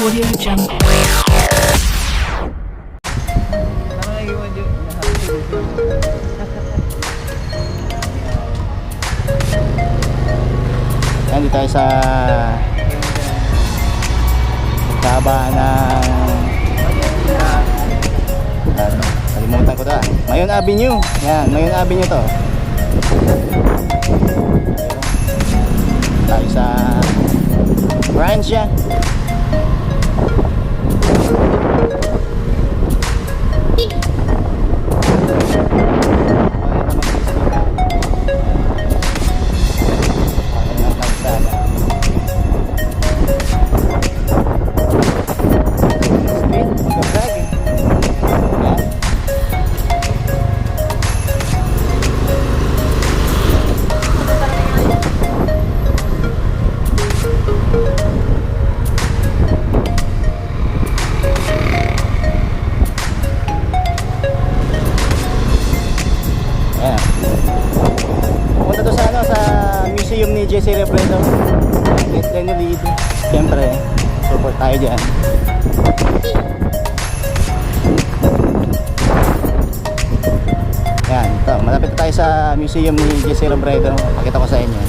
Audio Jungle. Yan, dito tayo sa taba ng kalimutan ko to Mayon Avenue. Yan, Mayon Avenue to. Tayo sa branch yan. Punta to sa ano, sa museum ni Jesse Robredo. Let's try no lead. Siyempre, support tayo dyan. Yan, ito, malapit na tayo sa museum ni Jesse Robredo. Pakita ko sa inyo.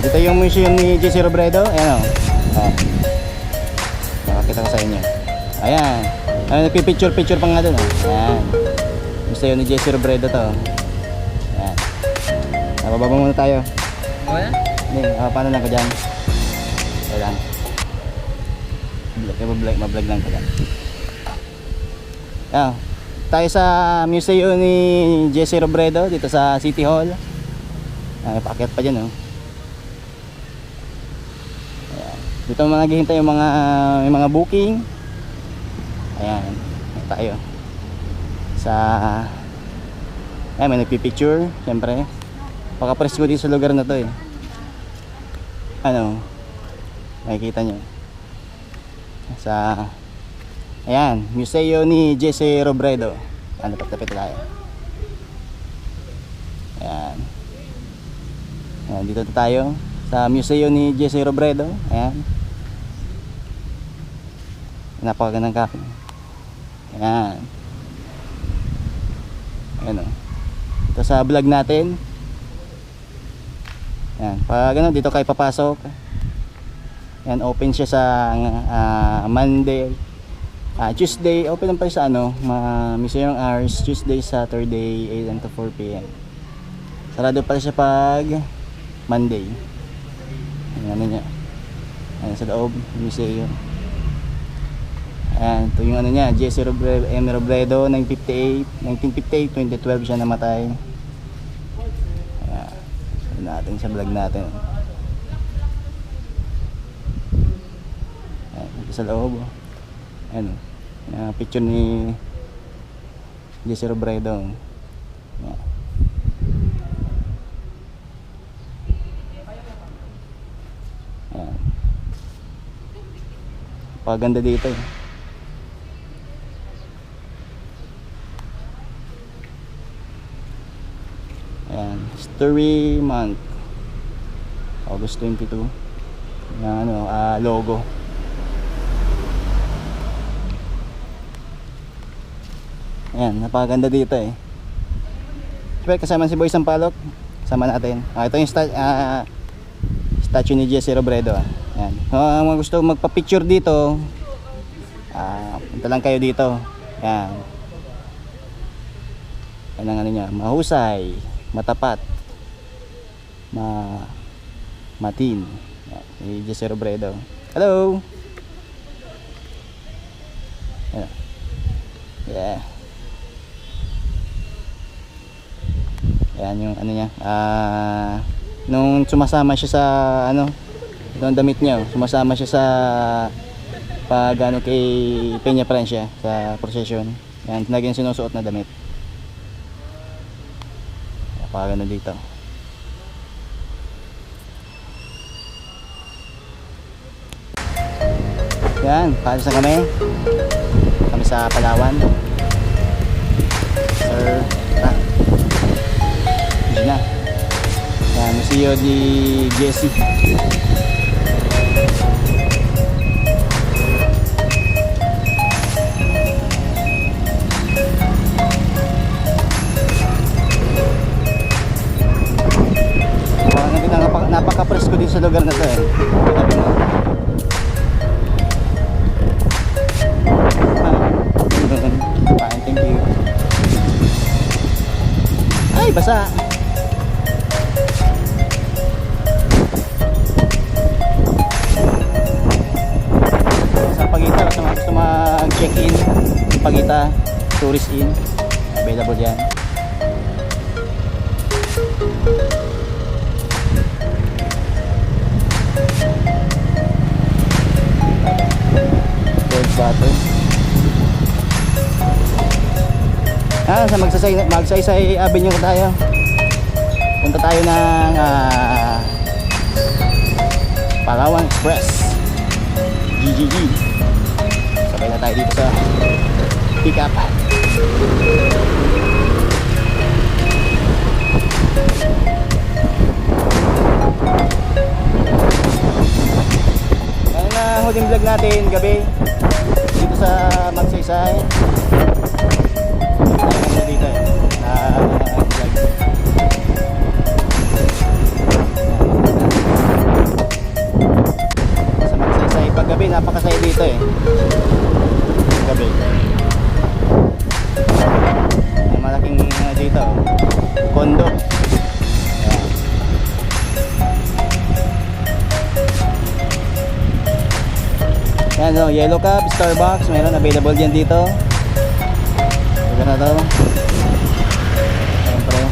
Dito yung museum ni Jesse Robredo. Ayan o. Nakakita ko sa inyo. Ayan. Nagpipicture-picture pa nga dun. Ayan. Museum ni Jesse Robredo to. Ayan. Bababa muna tayo. Okay? Hindi. Paano lang ka dyan? Okay lang. Mablog lang ka dyan. Ayan. Tayo sa museum ni Jesse Robredo. Dito sa City Hall. Ayan. Paakyat pa dyan o. Dito naghihintay yung mga booking. Ayan, tayo sa ayan, may nagpipicture. Siyempre pagka-presko dito sa lugar na to ano, makikita nyo sa ayan, museo ni Jesse Robredo. Ayan, tapit tayo. Ayan. Ayan, dito tayo sa museo ni Jesse Robredo. Ayan, napakagandang cafe. Ayan. Ayan o. Ito sa vlog natin. Ayan. Pag ano, dito kayo papasok. Ayan, open siya sa Monday, Tuesday. Open lang pa sa ano, museum hours. Tuesday, Saturday, 8 to 4 p.m. Sarado pa siya pag Monday. Ayan, ano niya. Ayan, sa loob, museum. Ayan, ito yung ano niya, Jesse Robredo, 1958, 2012 siya namatay. Ayan, sabi natin sa vlog natin. Ayan, ito sa loob. Ayan, picture ni Jesse Robredo. Ayan. Ayan. Paganda dito Ayan, History Month, August 22. Ayan, ano, logo. Ayan, napakaganda dito Siyempre, kasama si Boy Sampalok. Kasama natin. Ito yung statue ni Jesse Robredo. Ayan. Mga gusto magpa-picture dito, punta lang kayo dito. Ayan. Ayan ang ano niya, mahusay, matapat, matin. Si Jesse Robredo. Hello. Yeah. Yan yung ano niya. Nung sumasama siya sa ano, yung damit niya, sumasama siya sa pag ano kay Peña Francia sa procession. Yan, naging sinusuot na damit. Pag ano dito. Yan, paalis na kami. Kami sa Palawan. Sir, yun na. Yan, museo di Jesse. Napaka-presko din sa lugar na to eh. Sabi mo. Fine, thank you. Ay, basa. Sa Pagita, sa mga gusto mag-check-in, Pagita, tourist in, available yan. Button. Sa Magsaysay Avenue tayo. Punta tayo ng Palawan Express GGG. Sabay na tayo dito sa pick up. Yan na huling vlog natin gabi dito sa Magsaysay. Tayo dito eh vlog. Sa Magsaysay pag gabi napakasaya dito eh. Gabi may malaking dito kondo. Yan o, Yellow Cab, Starbucks, mayroon available yan dito. Ito na to. Siyempre.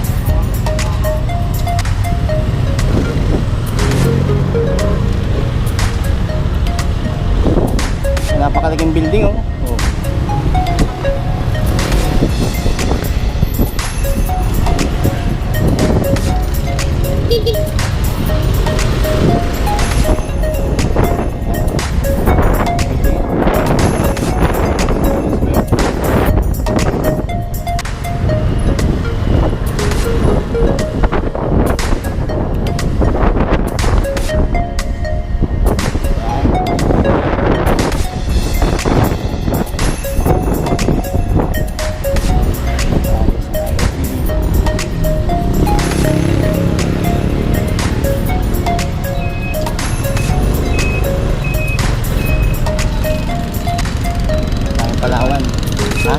Napakalaking building oh. Palawan. Ha?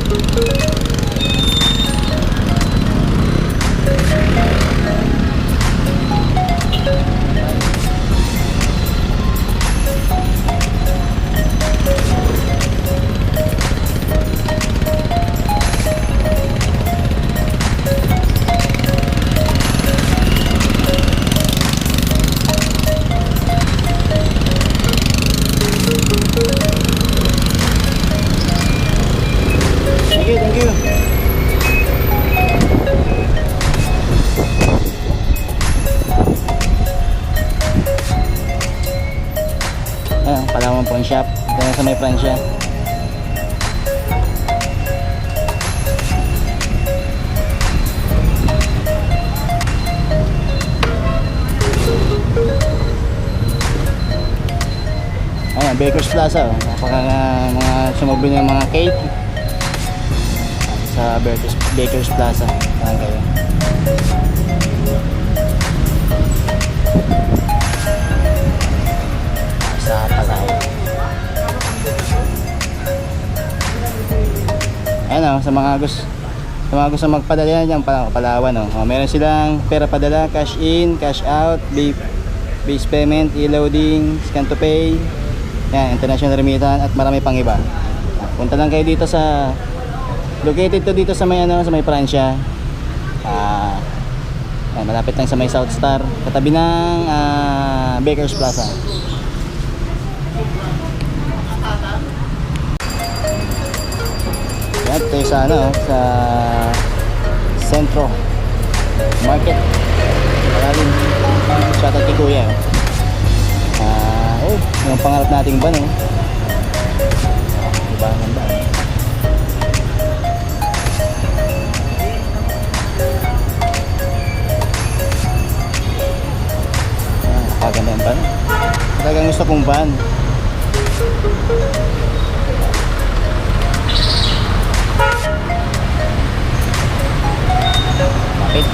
Thank you. Ayan, Palawan Pawn Shop. Ito na sa may Pransya. Ayan, Baker's Plaza. Napaka mga sumubin ng mga cake sa Baker's Plaza. Ayan kayo. Sa Palawan. Ayan o, sa mga gusto magpadala dyan, Palawan o. Meron silang pera padala, cash in, cash out, base payment, e-loading, scan to pay, yan, international remittance at marami pang iba. Punta lang kayo dito sa located to dito sa may sa may Pransya. Malapit lang sa may South Star, katabi ng Baker's Plaza. Yan, ito sa sa Centro Market. Maraming shoutout kay Kuya. Yung pangarap nating van haba ng daan. Napakaganda yung van. Talagang gusto kong van. Bakit?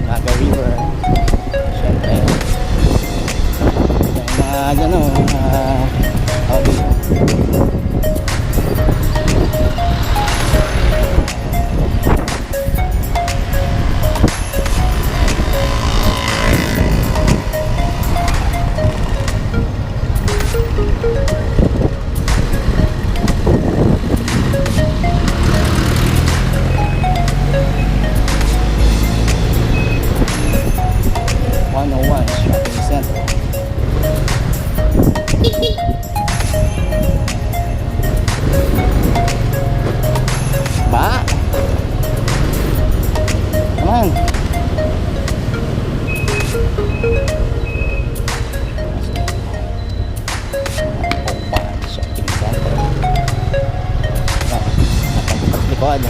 Naga River. Siyempre. Yung mga ano, okay. Shopping Center. Ba? Come on. Shopping Center. Nakapaglikod.